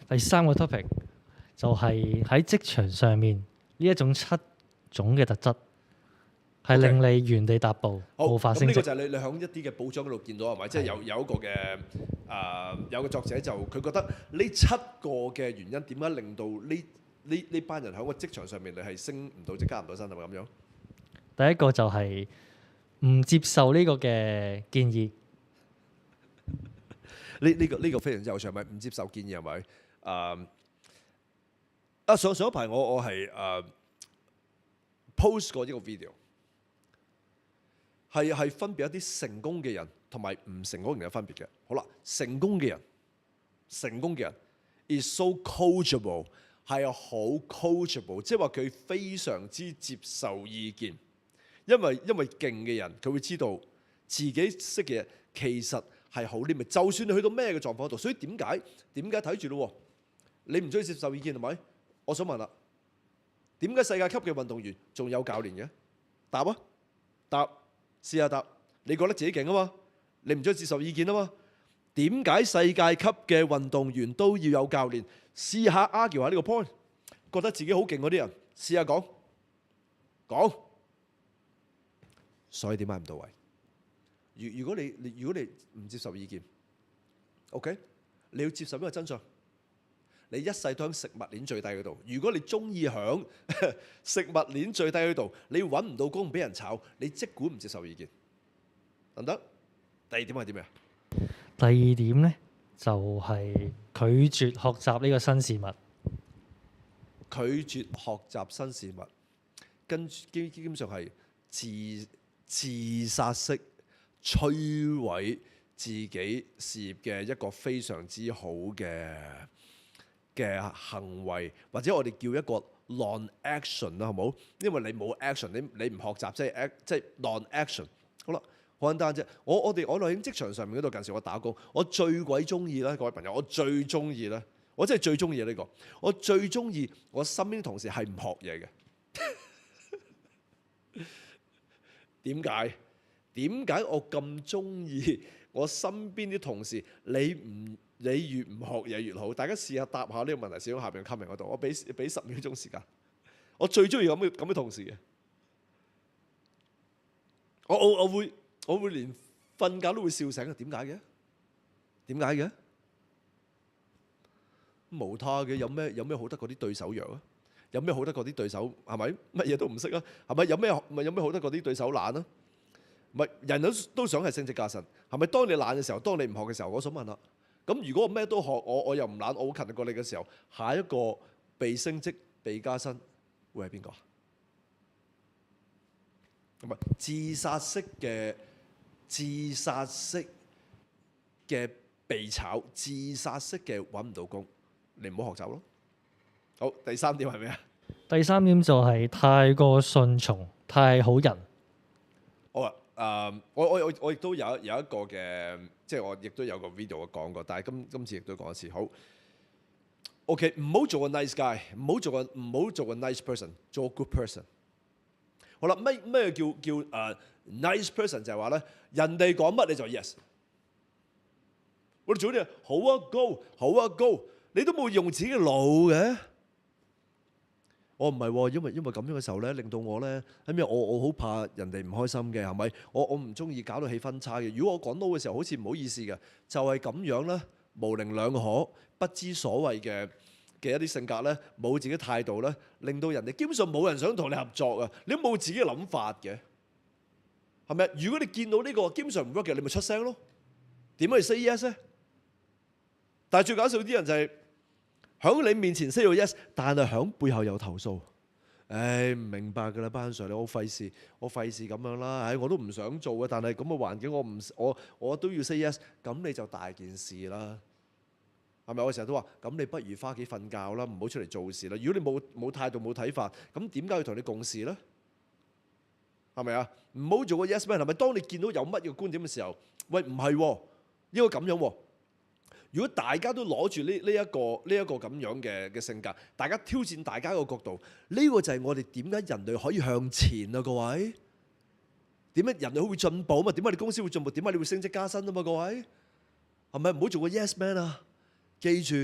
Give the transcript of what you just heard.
第三個 topic 就係喺職場上面呢一種7種嘅特質，係令你原地踏步，好，無法升職。咁呢個就係你喺一啲嘅報章嗰度見到係咪？即係有一個嘅有個作者就佢覺得呢7個嘅原因點解令到呢班人喺個職場上面你係升唔到即加唔到薪係咪咁樣？第一個就係唔接受呢個嘅建議。呢個非常之有趣，係咪唔接受建議係咪？上一排我係post 過一個 video， 係分別一啲成功嘅人同埋唔成功嘅人嘅分別嘅。好啦，成功嘅人is so coachable， 係好 coachable， 即係話佢非常之接受意見，因為勁嘅人佢會知道自己識嘅嘢其實係好啲，咪就算你去到咩嘅狀況度，所以點解睇住咯？你唔中意接受意見係咪？我想問啦，點解世界級嘅運動員仲有教練嘅？答啊，試下答。你覺得自己勁啊嘛？你唔中意接受意見啊嘛？點解世界級嘅運動員都要有教練？試下 argue 下呢個 point， 覺得自己好勁嗰啲人，試下講。所以點解唔到位？如果你唔接受意見 ，OK， 你要接受一個真相，你一世都喺食物鏈最低嗰度。如果你中意響食物鏈最低嗰度，你揾唔到工俾人炒，你即管唔接受意見，得唔得？第二點係點呀？第二點咧就係拒絕學習呢個新事物。拒絕學習新事物，跟住基本上係自殺式摧毀自己事業嘅一個非常之好嘅行為，或者我哋叫一個 non-action 啦，好冇？因為你冇 action， 你唔學習，即係 non-action。好啦，好簡單啫。我哋喺職場上面嗰度，近時我打工，我最鬼中意咧，各位朋友，我最中意咧，我真係最中意呢個，我最中意我身邊啲同事係唔學嘢嘅。點解我咁中意我身邊啲同事？你越唔學嘢越好。大家試下答下呢個問題，寫喺下邊 comment 嗰度。我俾10秒鐘時間。我最中意咁嘅同事嘅。我會連瞓覺都會笑醒嘅。點解嘅？無他嘅，有咩好得過啲對手弱啊？有咩好得過啲對手係咪乜嘢都唔識啊？係咪有咩好得過啲對手懶啊？唔係人都想係升職加薪，係咪？當你懶嘅時候，當你唔學嘅時候，我想問啦，咁如果我咩都學，我又唔懶，我好勤力過你嘅時候，下一個被升職被加薪會係邊個啊？唔係自殺式嘅被炒，自殺式嘅揾唔到工，你唔好學習咯。好，第三點係咩啊？第三點就係太過順從，太好人。好啊。我亦都有一個嘅，即係我亦都有個 video 講過，但係今次亦都講一次。好 ，OK， 唔好做個 nice guy， 唔好做個 nice person， 做個 good person。好啦，咩叫nice person？ 就係話咧，人哋講乜你就 yes。我哋做啲嘢好啊 go， 你都冇用自己嘅腦嘅。我唔係喎，因為咁樣嘅時候咧，令到我咧喺咩？我好怕人哋唔開心嘅，係咪？我唔中意搞到氣氛差嘅。如果我講 no 嘅時候，好似唔好意思嘅，就係咁樣啦，模棱兩可、不知所謂嘅一啲性格咧，冇自己態度咧，令到人哋基本上冇人想同你合作啊！你都冇自己嘅諗法嘅，係咪？如果你見到呢個基本上唔 work 嘅，你咪出聲咯。點解要 say yes 咧？但係最搞笑啲人就係，喺你面前 say 咗 yes， 但係喺背後有投訴。唔明白㗎啦，班 Sir， 你好費事，我費事咁樣啦。我都唔想做嘅，但係咁嘅環境，我都要 say yes， 咁你就大件事啦，係咪？我成日都話，咁你不如返屋企瞓覺啦，唔好出嚟做事啦。如果你冇態度冇睇法，咁點解要同你共事咧？係咪啊？唔好做個 yes man， 係咪？當你見到有乜嘅觀點嘅時候，喂，唔係喎，應該咁樣喎。如果大家都攞住呢一個咁樣嘅性格，大家挑戰大家個角度，呢個就係我哋點解人類可以向前啊，各位？點解人類會進步啊嘛？點解你公司會進步？點解你會升職加薪啊嘛？各位，係咪？唔好做個 yes man 啊！記住，